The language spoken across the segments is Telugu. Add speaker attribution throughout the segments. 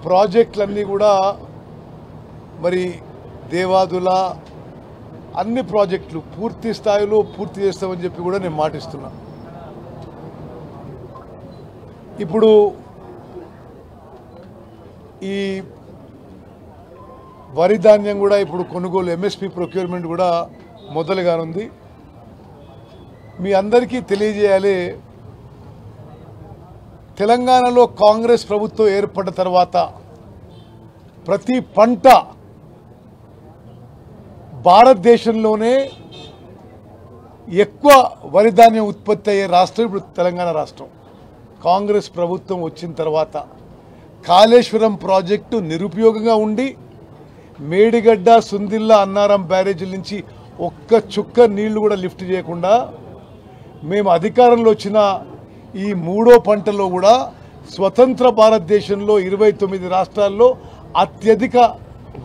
Speaker 1: ప్రాజెక్టులన్నీ కూడా మరి దేవాదుల అన్ని ప్రాజెక్టులు పూర్తి స్థాయిలో పూర్తి చేస్తామని చెప్పి కూడా నేను మాటిస్తున్నా. ఇప్పుడు ఈ వరి ధాన్యం కూడా ఇప్పుడు కొనుగోలు ఎంఎస్పి ప్రొక్యూర్మెంట్ కూడా మొదలుగానుంది. మీ అందరికీ తెలియజేయాలి, తెలంగాణలో కాంగ్రెస్ ప్రభుత్వం ఏర్పడిన తర్వాత ప్రతి పంట భారతదేశంలోనే ఎక్కువ వరి ధాన్యం ఉత్పత్తి అయ్యే రాష్ట్రం ఇప్పుడు తెలంగాణ రాష్ట్రం. కాంగ్రెస్ ప్రభుత్వం వచ్చిన తర్వాత కాళేశ్వరం ప్రాజెక్టు నిరుపయోగంగా ఉండి మేడిగడ్డ, సుందిల్ల, అన్నారం బ్యారేజీల నుంచి ఒక్క చుక్క నీళ్లు కూడా లిఫ్ట్ చేయకుండా మేము అధికారంలో వచ్చిన ఈ మూడో పంటలో కూడా స్వతంత్ర భారతదేశంలో 29 రాష్ట్రాల్లో అత్యధిక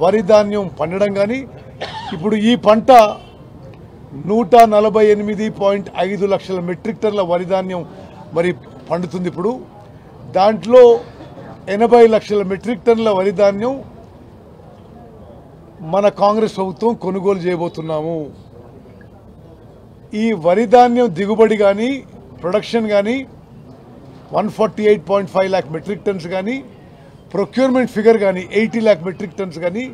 Speaker 1: వరి ధాన్యం పండడం. కానీ ఇప్పుడు ఈ పంట 148.5 లక్షల మెట్రిక్ టన్నుల వరి ధాన్యం మరి పండుతుంది. ఇప్పుడు దాంట్లో 80 లక్షల మెట్రిక్ టన్నుల వరి ధాన్యం మన కాంగ్రెస్ ప్రభుత్వం కొనుగోలు చేయబోతున్నాము. ఈ వరి ధాన్యం దిగుబడి కానీ ప్రొడక్షన్ కానీ 148.5 lakh మెట్రిక్ టన్స్ కానీ ప్రొక్యూర్మెంట్ ఫిగర్ కానీ 80 lakh మెట్రిక్ టన్స్ కానీ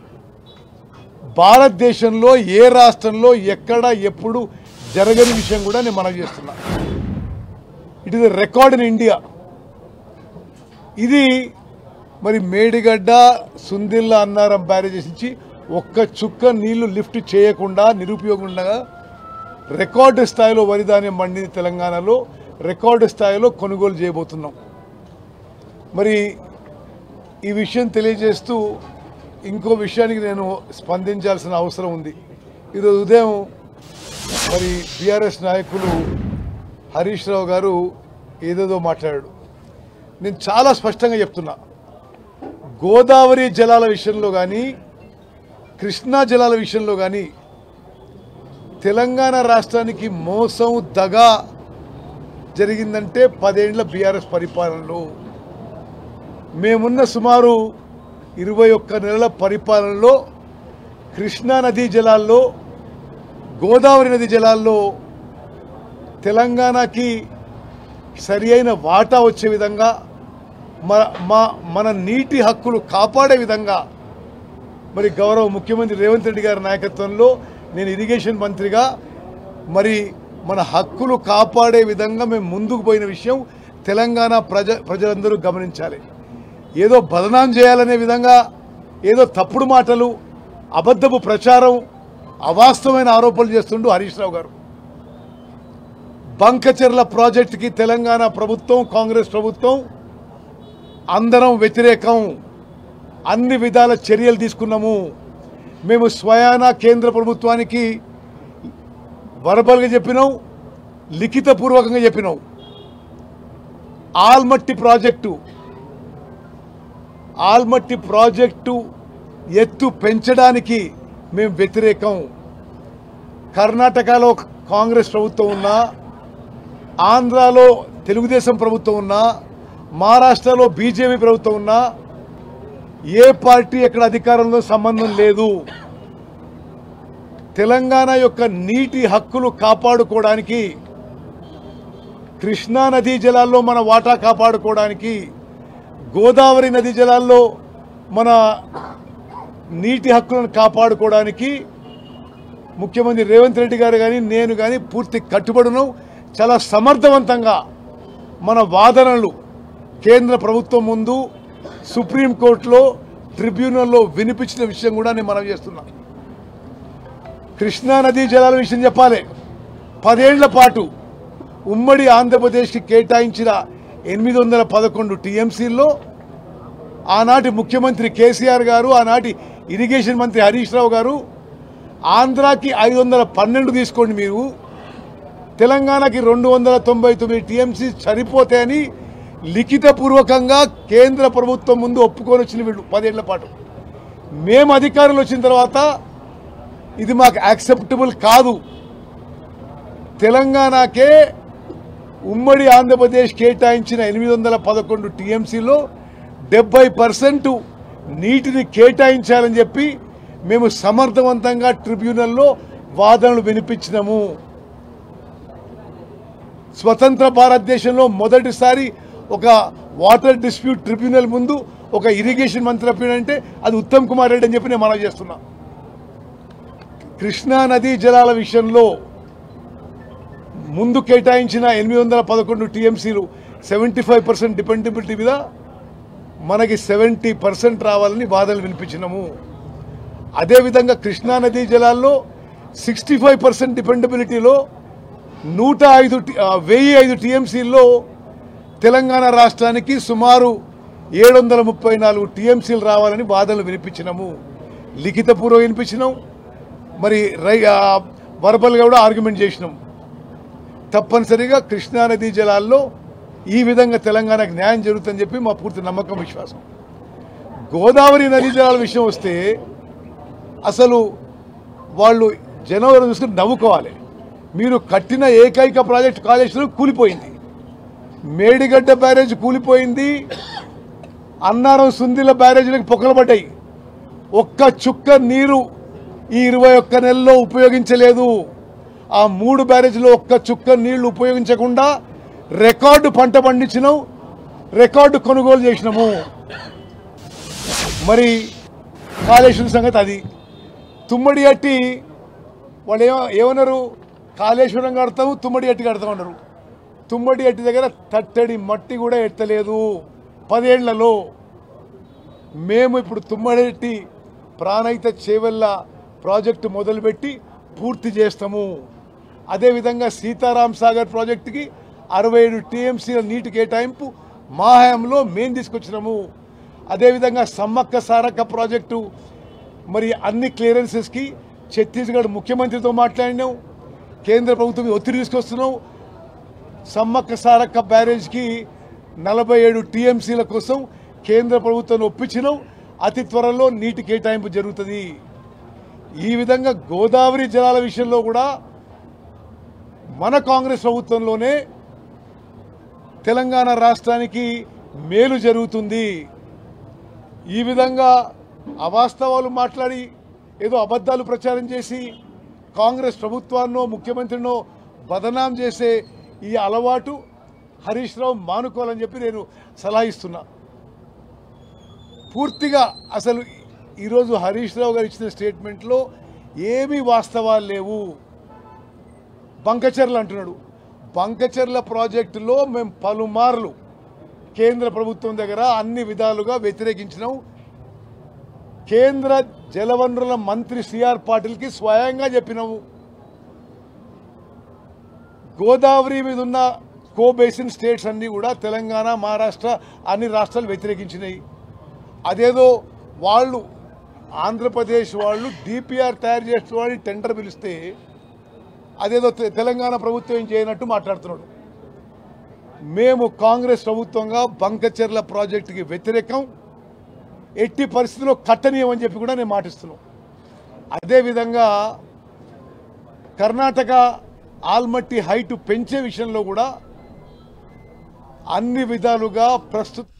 Speaker 1: భారతదేశంలో ఏ రాష్ట్రంలో ఎక్కడ ఎప్పుడు జరగని విషయం కూడా నేను మనవి చేస్తున్నా. It is a record in India. ఇది మరి మేడిగడ్డ, సుందిల్ల, అన్నారం బ్యారేజెస్ నుంచి ఒక్క చుక్క నీళ్లు లిఫ్ట్ చేయకుండా నిరుపయోగంగా రికార్డు స్థాయిలో వరి ధాన్యం పండింది తెలంగాణలో. రికార్డు స్థాయిలో కొనుగోలు చేయబోతున్నాం. మరి ఈ విషయం తెలియజేస్తూ ఇంకో విషయానికి నేను స్పందించాల్సిన అవసరం ఉంది. ఈరోజు ఉదయం మరి బీఆర్ఎస్ నాయకులు హరీష్ రావు గారు ఏదేదో మాట్లాడాడు. నేను చాలా స్పష్టంగా చెప్తున్నా, గోదావరి జలాల విషయంలో కానీ కృష్ణా జలాల విషయంలో కానీ తెలంగాణ రాష్ట్రానికి మోసం, దగా జరిగిందంటే 10 ఏళ్ల బీఆర్ఎస్ పరిపాలనలో. మేమున్న సుమారు 21 నెలల పరిపాలనలో కృష్ణా నదీ జలాల్లో, గోదావరి నది జలాల్లో తెలంగాణకి సరి అయిన వాటా వచ్చే విధంగా, మన నీటి హక్కులు కాపాడే విధంగా మరి గౌరవ ముఖ్యమంత్రి రేవంత్ రెడ్డి గారి నాయకత్వంలో నేను ఇరిగేషన్ మంత్రిగా మరి మన హక్కులు కాపాడే విధంగా మేము ముందుకు పోయిన విషయం తెలంగాణ ప్రజలందరూ గమనించాలి. ఏదో బదనాం చేయాలనే విధంగా ఏదో తప్పుడు మాటలు, అబద్ధపు ప్రచారం, అవాస్తవమైన ఆరోపణలు చేస్తుండు హరీష్ రావు గారు. బంకచెర్ల ప్రాజెక్టుకి తెలంగాణ ప్రభుత్వం, కాంగ్రెస్ ప్రభుత్వం అందరం వ్యతిరేకం. అన్ని విధాల చర్యలు తీసుకున్నాము. మేము స్వయాన కేంద్ర ప్రభుత్వానికి వరబల్గా చెప్పినాం, లిఖితపూర్వకంగా చెప్పినాం. ఆల్మట్టి ప్రాజెక్టు ఎత్తు పెంచడానికి మేము వ్యతిరేకం. కర్ణాటకలో కాంగ్రెస్ ప్రభుత్వం ఉన్నా, ఆంధ్రాలో తెలుగుదేశం ప్రభుత్వం ఉన్నా, మహారాష్ట్రలో బీజేపీ ప్రభుత్వం ఉన్నా, ఏ పార్టీ ఎక్కడ అధికారంలో సంబంధం లేదు. తెలంగాణ యొక్క నీటి హక్కులు కాపాడుకోవడానికి, కృష్ణా నదీ జలాల్లో మన వాటా కాపాడుకోవడానికి, గోదావరి నదీ జలాల్లో మన నీటి హక్కులను కాపాడుకోవడానికి ముఖ్యమంత్రి రేవంత్ రెడ్డి గారు కానీ నేను కానీ పూర్తి కట్టుబడును. చాలా సమర్థవంతంగా మన వాదనలు కేంద్ర ప్రభుత్వం ముందు, సుప్రీంకోర్టులో, ట్రిబ్యునల్లో వినిపించిన విషయం కూడా నేను మనవి చేస్తున్నా. కృష్ణా నదీ జలాల విషయం చెప్పాలి. 10 ఏళ్ల పాటు ఉమ్మడి ఆంధ్రప్రదేశ్కి కేటాయించిన 811 టీఎంసీల్లో ఆనాటి ముఖ్యమంత్రి కేసీఆర్ గారు, ఆనాటి ఇరిగేషన్ మంత్రి హరీష్ రావు గారు ఆంధ్రాకి 512 తీసుకోండి, మీరు తెలంగాణకి 299 టీఎంసీ సరిపోతాయని లిఖితపూర్వకంగా కేంద్ర ప్రభుత్వం ముందు ఒప్పుకొని వచ్చిన వీళ్ళు 10 ఏళ్ల పాటు. మేము అధికారంలో వచ్చిన తర్వాత ఇది మాకు యాక్సెప్టబుల్ కాదు. తెలంగాణకే ఉమ్మడి ఆంధ్రప్రదేశ్ కేటాయించిన 811 టీఎంసీలో 70% నీటిని కేటాయించాలని చెప్పి మేము సమర్థవంతంగా ట్రిబ్యునల్లో వాదనలు వినిపించినాము. స్వతంత్ర భారతదేశంలో మొదటిసారి ఒక వాటర్ డిస్ప్యూట్ ట్రిబ్యునల్ ముందు ఒక ఇరిగేషన్ మంత్రి అంటే అది ఉత్తమ్ కుమార్ రెడ్డి అని చెప్పి నేను మనవి చేస్తున్నా. కృష్ణా నదీ జలాల విషయంలో ముందు కేటాయించిన 811 టీఎంసీలు 75% డిపెండబిలిటీ మీద మనకి 70% రావాలని వాదనలు వినిపించినాము. అదేవిధంగా కృష్ణా నదీ జలాల్లో 65% డిపెండబిలిటీలో 1005 టీఎంసీల్లో తెలంగాణ రాష్ట్రానికి సుమారు 734 టీఎంసీలు రావాలని వాదనలు వినిపించినాము. లిఖితపూర్వక వినిపించినాం, మరి వర్బల్గా కూడా ఆర్గ్యుమెంట్ చేసినాం. తప్పనిసరిగా కృష్ణానదీ జలాల్లో ఈ విధంగా తెలంగాణకు న్యాయం జరుగుతుందని చెప్పి మా పూర్తి నమ్మకం, విశ్వాసం. గోదావరి నదీ జలాల విషయం వస్తే అసలు వాళ్ళు జనవరి చూసుకుని నవ్వుకోవాలి. మీరు కట్టిన ఏకైక ప్రాజెక్ట్ కాళేశ్వరం కూలిపోయింది, మేడిగడ్డ బ్యారేజ్ కూలిపోయింది, అన్నారం సుందిల బ్యారేజీలకు పొక్కలు పడ్డాయి. ఒక్క చుక్క నీరు ఈ 21 నెలల్లో ఉపయోగించలేదు. ఆ 3 బ్యారేజ్లో ఒక్క చుక్క నీళ్లు ఉపయోగించకుండా రికార్డు పంట పండించినాం, రికార్డు కొనుగోలు చేసినాము. మరి కాళేశ్వరం సంగతి అది. తుమ్మడి అట్టి వాళ్ళు ఏమన్నారు, కాళేశ్వరం కడతాము తుమ్మడి అట్టి కడతాం అన్నారు. తుమ్మడి అట్టి దగ్గర తట్టడి మట్టి కూడా ఎత్తలేదు 10 ఏళ్లలో. మేము ఇప్పుడు తుమ్మడి అట్టి ప్రాణహిత చేవెళ్ళ ప్రాజెక్టు మొదలుపెట్టి పూర్తి చేస్తాము. అదేవిధంగా సీతారాం సాగర్ ప్రాజెక్టుకి 67 టీఎంసీల నీటి కేటాయింపు మా హయాంలో మేము తీసుకొచ్చినాము. అదేవిధంగా సమ్మక్క సారక్క ప్రాజెక్టు మరి అన్ని క్లియరెన్సెస్కి ఛత్తీస్గఢ్ ముఖ్యమంత్రితో మాట్లాడినాం, కేంద్ర ప్రభుత్వం ఒత్తిడి తీసుకొస్తున్నాం. సమ్మక్క సారక్క బ్యారేజ్కి 47 టీఎంసీల కోసం కేంద్ర ప్రభుత్వాన్ని ఒప్పించినాం. అతి త్వరలో నీటి కేటాయింపు జరుగుతుంది. ఈ విధంగా గోదావరి జలాల విషయంలో కూడా మన కాంగ్రెస్ ప్రభుత్వంలోనే తెలంగాణ రాష్ట్రానికి మేలు జరుగుతుంది. ఈ విధంగా అవాస్తవాలు మాట్లాడి ఏదో అబద్ధాలు ప్రచారం చేసి కాంగ్రెస్ ప్రభుత్వాన్నో ముఖ్యమంత్రినో బదనాం చేసే ఈ అలవాటు హరీష్ రావు మానుకోవాలని చెప్పి నేను సలహా ఇస్తున్నా. పూర్తిగా అసలు ఈరోజు హరీష్ రావు గారు ఇచ్చిన స్టేట్మెంట్లో ఏమీ వాస్తవాలు లేవు. బంకచర్ల అంటున్నాడు. బంకచర్ల ప్రాజెక్టులో మేము పలుమార్లు కేంద్ర ప్రభుత్వం దగ్గర అన్ని విధాలుగా వ్యతిరేకించినాం. కేంద్ర జలవనరుల మంత్రి సిఆర్ పాటిల్కి స్వయంగా చెప్పినాము. గోదావరి మీద ఉన్న కో బేసిన్ స్టేట్స్ అన్నీ కూడా తెలంగాణ, మహారాష్ట్ర అన్ని రాష్ట్రాలు వ్యతిరేకించినాయి. అదేదో వాళ్ళు ఆంధ్రప్రదేశ్ వాళ్ళు డిపిఆర్ తయారు చేసిన వాళ్ళు టెండర్ పిలిస్తే అదేదో తెలంగాణ ప్రభుత్వం ఏం చేయనట్టు మాట్లాడుతున్నాడు. మేము కాంగ్రెస్ ప్రభుత్వంగా బంకచెర్ల ప్రాజెక్టుకి వ్యతిరేకం, ఎట్టి పరిస్థితుల్లో కట్టనీయమని చెప్పి కూడా నేను మాటిస్తున్నాం. అదేవిధంగా కర్ణాటక ఆల్మట్టి హైట్ పెంచే విషయంలో కూడా అన్ని విధాలుగా ప్రస్తుతం